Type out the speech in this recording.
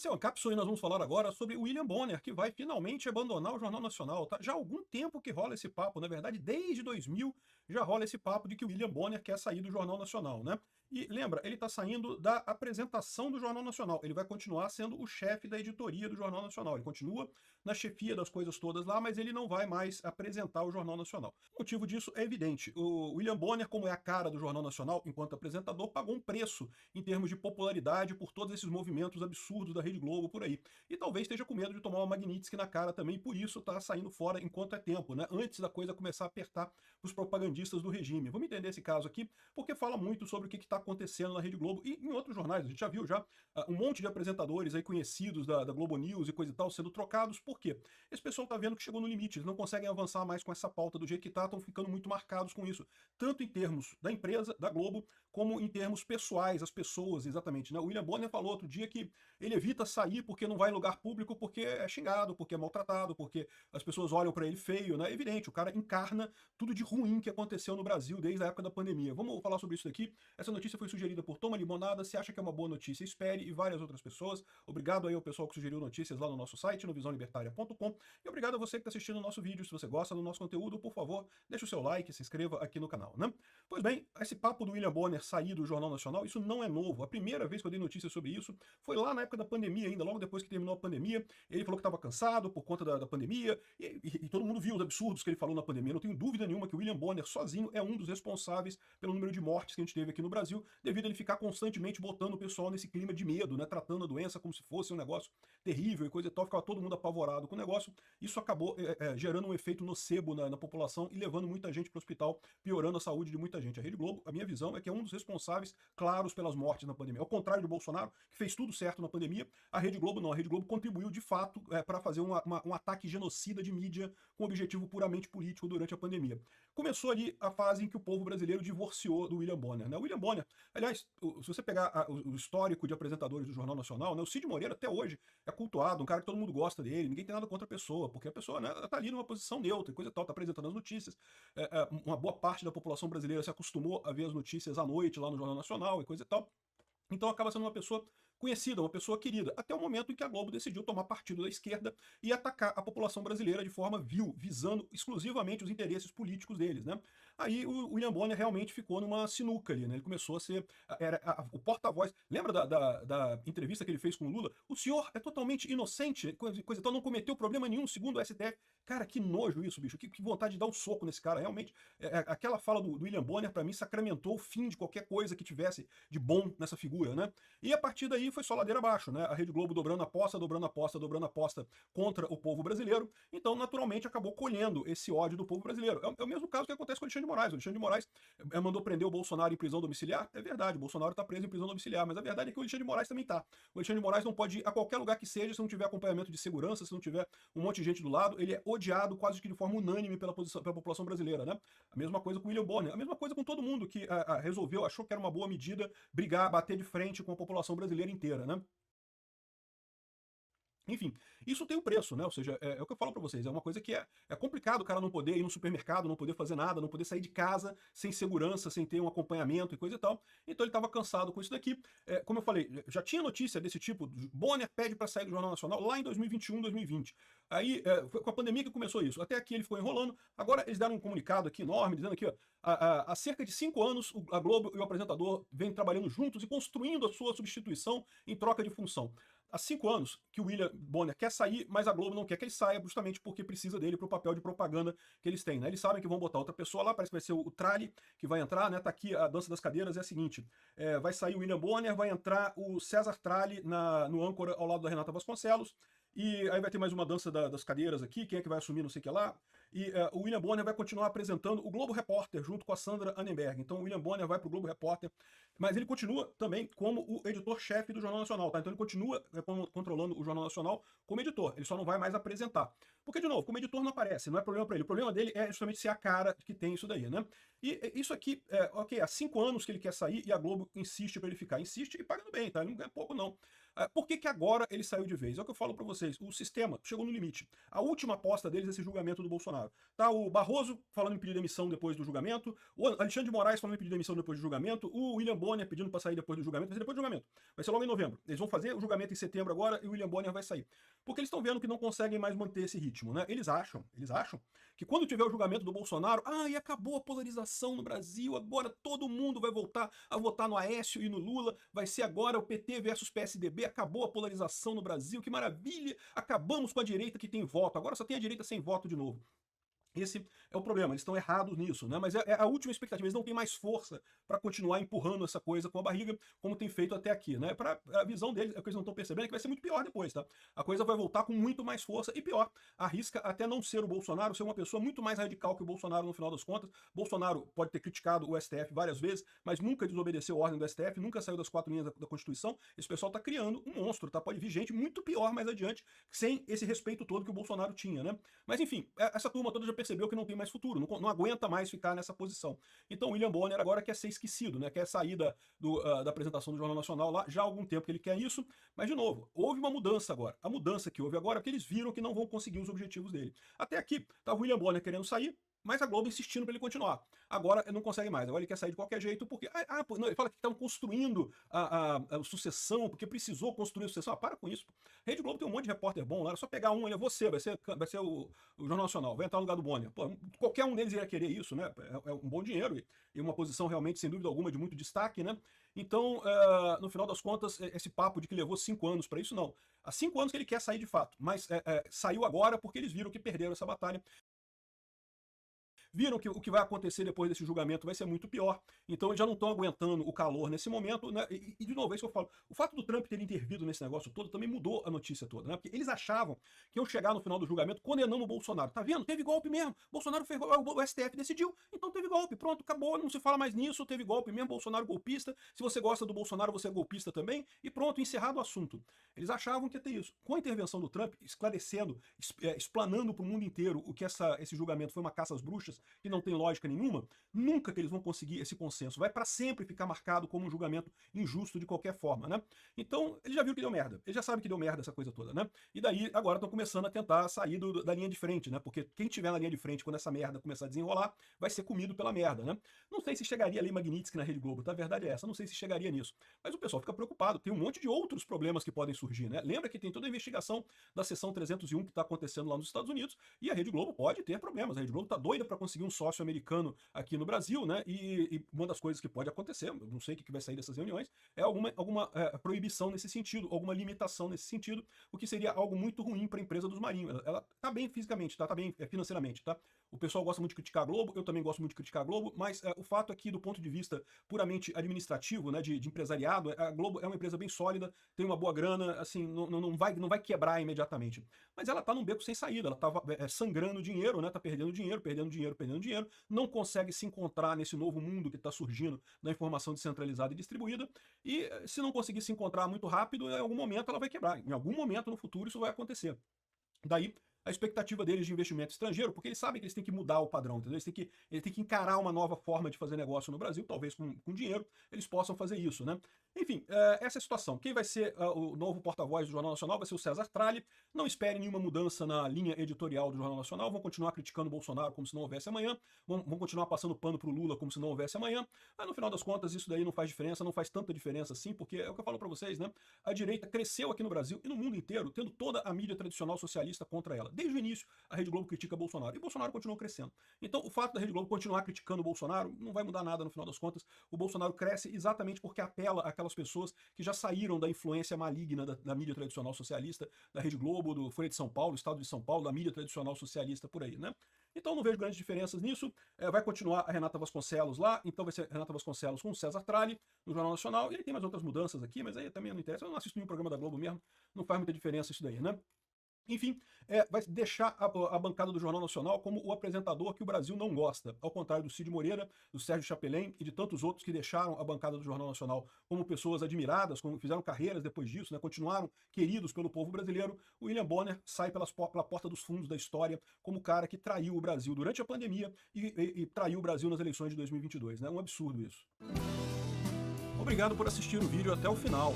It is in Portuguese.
Esse é o Cápsula e nós vamos falar agora sobre o William Bonner, que vai finalmente abandonar o Jornal Nacional. Tá? Já há algum tempo que rola esse papo, na verdade, desde 2000 já rola esse papo de que o William Bonner quer sair do Jornal Nacional, né? E lembra, ele está saindo da apresentação do Jornal Nacional. Ele vai continuar sendo o chefe da editoria do Jornal Nacional. Ele continua na chefia das coisas todas lá, mas ele não vai mais apresentar o Jornal Nacional. O motivo disso é evidente. O William Bonner, como é a cara do Jornal Nacional, enquanto apresentador, pagou um preço em termos de popularidade por todos esses movimentos absurdos da Rede Globo por aí. E talvez esteja com medo de tomar uma Magnitsky na cara também, por isso está saindo fora enquanto é tempo, né? Antes da coisa começar a apertar os propagandistas do regime. Vamos entender esse caso aqui, porque fala muito sobre o que está acontecendo na Rede Globo e em outros jornais. A gente já viu um monte de apresentadores aí conhecidos da Globo News e coisa e tal sendo trocados. Por quê? Esse pessoal está vendo que chegou no limite, eles não conseguem avançar mais com essa pauta do jeito que estão ficando muito marcados com isso. Tanto em termos da empresa, da Globo, como em termos pessoais, as pessoas, exatamente. Né? O William Bonner falou outro dia que ele evita sair porque não vai em lugar público, porque é xingado, porque é maltratado, porque as pessoas olham para ele feio, né? É evidente, o cara encarna tudo de ruim que aconteceu no Brasil desde a época da pandemia. Vamos falar sobre isso daqui. Essa notícia foi sugerida por Toma Limonada. Se acha que é uma boa notícia, espere, e várias outras pessoas. Obrigado aí ao pessoal que sugeriu notícias lá no nosso site, no visãolibertaria.com, e obrigado a você que está assistindo o nosso vídeo. Se você gosta do nosso conteúdo, por favor, deixe o seu like, se inscreva aqui no canal, né? Pois bem, esse papo do William Bonner sair do Jornal Nacional, isso não é novo. A primeira vez que eu dei notícia sobre isso foi lá na época da pandemia ainda, logo depois que terminou a pandemia. Ele falou que estava cansado por conta da pandemia, e todo mundo viu os absurdos que ele falou na pandemia. Não tenho dúvida nenhuma que o William Bonner sozinho é um dos responsáveis pelo número de mortes que a gente teve aqui no Brasil, devido a ele ficar constantemente botando o pessoal nesse clima de medo, né, tratando a doença como se fosse um negócio terrível e coisa e tal, ficava todo mundo apavorado com o negócio. Isso acabou gerando um efeito nocebo na população e levando muita gente para o hospital, piorando a saúde de muita gente. A Rede Globo, a minha visão é que é um dos responsáveis claros pelas mortes na pandemia. Ao contrário do Bolsonaro, que fez tudo certo na pandemia, a Rede Globo não. A Rede Globo contribuiu de fato para fazer um ataque genocida de mídia com objetivo puramente político durante a pandemia. Começou ali a fase em que o povo brasileiro divorciou do William Bonner. Né? O William Bonner, aliás, se você pegar o histórico de apresentadores do Jornal Nacional, né, o Cid Moreira até hoje é cultuado, um cara que todo mundo gosta dele, ninguém tem nada contra a pessoa, porque a pessoa, né, tá ali numa posição neutra e coisa e tal, tá apresentando as notícias. Uma boa parte da população brasileira se acostumou a ver as notícias à noite lá no Jornal Nacional e coisa e tal. Então acaba sendo uma pessoa conhecida, uma pessoa querida, até o momento em que a Globo decidiu tomar partido da esquerda e atacar a população brasileira de forma vil, visando exclusivamente os interesses políticos deles, né? Aí o William Bonner realmente ficou numa sinuca ali, né? Ele começou a ser o porta-voz. Lembra da entrevista que ele fez com o Lula? O senhor é totalmente inocente, coisa e tal, não cometeu problema nenhum, segundo o STF. Cara, que nojo isso, bicho. Que vontade de dar um soco nesse cara. Realmente, aquela fala do William Bonner, para mim, sacramentou o fim de qualquer coisa que tivesse de bom nessa figura, né? E a partir daí foi só ladeira abaixo, né? A Rede Globo dobrando a aposta, dobrando a aposta, dobrando a aposta contra o povo brasileiro. Então, naturalmente, acabou colhendo esse ódio do povo brasileiro. É o mesmo caso que acontece com o Alexandre de Moraes. O Alexandre de Moraes mandou prender o Bolsonaro em prisão domiciliar. É verdade, o Bolsonaro está preso em prisão domiciliar, mas a verdade é que o Alexandre de Moraes também está. O Alexandre de Moraes não pode ir a qualquer lugar que seja se não tiver acompanhamento de segurança, se não tiver um monte de gente do lado. Ele é odiado quase que de forma unânime pela população brasileira, né? A mesma coisa com o William Bonner, a mesma coisa com todo mundo que resolveu, achou que era uma boa medida brigar, bater de frente com a população brasileira inteira, né? Enfim, isso tem um preço, né? Ou seja, é o que eu falo pra vocês, é uma coisa que é complicado o cara não poder ir no supermercado, não poder fazer nada, não poder sair de casa sem segurança, sem ter um acompanhamento e coisa e tal. Então ele estava cansado com isso daqui. Como eu falei, já tinha notícia desse tipo, Bonner pede para sair do Jornal Nacional lá em 2021, 2020. Aí foi com a pandemia que começou isso. Até aqui ele ficou enrolando. Agora eles deram um comunicado aqui enorme, dizendo aqui, ó, há cerca de 5 anos a Globo e o apresentador vêm trabalhando juntos e construindo a sua substituição em troca de função. Há 5 anos que o William Bonner quer sair, mas a Globo não quer que ele saia, justamente porque precisa dele para o papel de propaganda que eles têm, né? Eles sabem que vão botar outra pessoa lá, parece que vai ser o Trali que vai entrar, né? Tá aqui a dança das cadeiras, é a seguinte, vai sair o William Bonner, vai entrar o César Trali no âncora ao lado da Renata Vasconcelos, e aí vai ter mais uma dança das cadeiras aqui, quem é que vai assumir não sei o que lá, e o William Bonner vai continuar apresentando o Globo Repórter, junto com a Sandra Annenberg. Então o William Bonner vai para o Globo Repórter, mas ele continua também como o editor-chefe do Jornal Nacional, tá? Então ele continua controlando o Jornal Nacional como editor, ele só não vai mais apresentar. Porque, de novo, como editor não aparece, não é problema para ele. O problema dele é justamente ser a cara que tem isso daí, né? E isso aqui, ok, há 5 anos que ele quer sair e a Globo insiste para ele ficar. Insiste e pagando bem, tá? Ele não ganha pouco, não. Por que que agora ele saiu de vez? É o que eu falo para vocês, o sistema chegou no limite. A última aposta deles é esse julgamento do Bolsonaro. Tá o Barroso falando em pedir demissão depois do julgamento, o Alexandre de Moraes falando em pedir demissão depois do julgamento, o William Bonner pedindo para sair depois do julgamento, vai ser depois do julgamento. Vai ser logo em novembro. Eles vão fazer o julgamento em setembro agora e o William Bonner vai sair. Porque eles estão vendo que não conseguem mais manter esse ritmo, né? Eles acham que quando tiver o julgamento do Bolsonaro, e acabou a polarização no Brasil, agora todo mundo vai voltar a votar no Aécio e no Lula, vai ser agora o PT versus PSDB, acabou a polarização no Brasil, que maravilha, acabamos com a direita que tem voto, agora só tem a direita sem voto de novo. Esse é o problema, eles estão errados nisso, né? Mas é a última expectativa, eles não têm mais força para continuar empurrando essa coisa com a barriga, como tem feito até aqui, né? Para a visão deles, o que eles não estão percebendo é que vai ser muito pior depois, tá? A coisa vai voltar com muito mais força e pior, arrisca até não ser o Bolsonaro, ser uma pessoa muito mais radical que o Bolsonaro no final das contas. Bolsonaro pode ter criticado o STF várias vezes, mas nunca desobedeceu a ordem do STF, nunca saiu das 4 linhas da Constituição. Esse pessoal tá criando um monstro, tá? Pode vir gente muito pior mais adiante, sem esse respeito todo que o Bolsonaro tinha, né? Mas enfim, essa turma toda já percebeu que não tem mais futuro, não aguenta mais ficar nessa posição. Então o William Bonner agora quer ser esquecido, né? Quer sair da apresentação do Jornal Nacional lá, já há algum tempo que ele quer isso, mas de novo, houve uma mudança agora. A mudança que houve agora é que eles viram que não vão conseguir os objetivos dele. Até aqui, tá o William Bonner querendo sair, mas a Globo insistindo para ele continuar. Agora ele não consegue mais, agora ele quer sair de qualquer jeito, porque... não, ele fala que estavam construindo a sucessão, porque precisou construir a sucessão. Para com isso. Rede Globo tem um monte de repórter bom lá, é só pegar um, ele é você, vai ser o Jornal Nacional, vai entrar no lugar do Bonner. Pô, qualquer um deles iria querer isso, né? É um bom dinheiro e uma posição realmente, sem dúvida alguma, de muito destaque, né? Então, no final das contas, esse papo de que levou 5 anos para isso, não. Há 5 anos que ele quer sair de fato, mas saiu agora porque eles viram que perderam essa batalha. Viram que o que vai acontecer depois desse julgamento vai ser muito pior, então eles já não estão aguentando o calor nesse momento, né? E de novo, é isso que eu falo, o fato do Trump ter intervido nesse negócio todo também mudou a notícia toda, né? Porque eles achavam que iam chegar no final do julgamento condenando o Bolsonaro. Tá vendo? Teve golpe mesmo. Bolsonaro fez, o STF decidiu, então teve golpe. Pronto, acabou, não se fala mais nisso, teve golpe mesmo, Bolsonaro golpista. Se você gosta do Bolsonaro, você é golpista também, e pronto, encerrado o assunto. Eles achavam que ia ter isso. Com a intervenção do Trump, esclarecendo, explanando para o mundo inteiro o que esse julgamento foi uma caça às bruxas, que não tem lógica nenhuma, nunca que eles vão conseguir esse consenso. Vai para sempre ficar marcado como um julgamento injusto de qualquer forma, né? Então, ele já viu que deu merda. Ele já sabe que deu merda essa coisa toda, né? E daí, agora estão começando a tentar sair da linha de frente, né? Porque quem tiver na linha de frente quando essa merda começar a desenrolar, vai ser comido pela merda, né? Não sei se chegaria a Lei Magnitsky na Rede Globo, tá? A verdade é essa, não sei se chegaria nisso. Mas o pessoal fica preocupado, tem um monte de outros problemas que podem surgir, né? Lembra que tem toda a investigação da Seção 301 que está acontecendo lá nos Estados Unidos, e a Rede Globo pode ter problemas. A Rede Globo tá doida para conseguir um sócio americano aqui no Brasil, né? E uma das coisas que pode acontecer, eu não sei o que vai sair dessas reuniões, é alguma proibição nesse sentido, alguma limitação nesse sentido, o que seria algo muito ruim para a empresa dos Marinhos. Ela tá bem fisicamente, tá bem financeiramente, tá? O pessoal gosta muito de criticar a Globo, eu também gosto muito de criticar a Globo, mas o fato é que, do ponto de vista puramente administrativo, né, de empresariado, a Globo é uma empresa bem sólida, tem uma boa grana, assim, não vai quebrar imediatamente. Mas ela tá num beco sem saída, ela tá sangrando dinheiro, né, tá perdendo dinheiro, não consegue se encontrar nesse novo mundo que está surgindo da informação descentralizada e distribuída, e se não conseguir se encontrar muito rápido, em algum momento ela vai quebrar, em algum momento no futuro isso vai acontecer. Daí a expectativa deles de investimento estrangeiro, porque eles sabem que eles têm que mudar o padrão, entendeu? Eles têm que encarar uma nova forma de fazer negócio no Brasil, talvez com dinheiro eles possam fazer isso, né? Enfim, essa é a situação. Quem vai ser o novo porta-voz do Jornal Nacional vai ser o César Tralli. Não espere nenhuma mudança na linha editorial do Jornal Nacional, vão continuar criticando o Bolsonaro como se não houvesse amanhã, vão continuar passando pano pro Lula como se não houvesse amanhã, mas no final das contas isso daí não faz diferença, não faz tanta diferença assim, porque é o que eu falo para vocês, né? A direita cresceu aqui no Brasil e no mundo inteiro, tendo toda a mídia tradicional socialista contra ela. Desde o início, a Rede Globo critica Bolsonaro, e Bolsonaro continuou crescendo. Então, o fato da Rede Globo continuar criticando o Bolsonaro não vai mudar nada no final das contas. O Bolsonaro cresce exatamente porque apela àquelas pessoas que já saíram da influência maligna da mídia tradicional socialista, da Rede Globo, do Folha de São Paulo, Estado de São Paulo, da mídia tradicional socialista por aí, né? Então não vejo grandes diferenças nisso. Vai continuar a Renata Vasconcelos lá, então vai ser Renata Vasconcelos com o César Tralli no Jornal Nacional, e aí tem mais outras mudanças aqui, mas aí também não interessa, eu não assisto nenhum programa da Globo mesmo, não faz muita diferença isso daí, né? Enfim, vai deixar a bancada do Jornal Nacional como o apresentador que o Brasil não gosta, ao contrário do Cid Moreira, do Sérgio Chapelin e de tantos outros que deixaram a bancada do Jornal Nacional como pessoas admiradas, como fizeram carreiras depois disso, né, continuaram queridos pelo povo brasileiro. O William Bonner sai pela porta dos fundos da história como o cara que traiu o Brasil durante a pandemia e traiu o Brasil nas eleições de 2022, né? Um absurdo isso. Obrigado por assistir o vídeo até o final.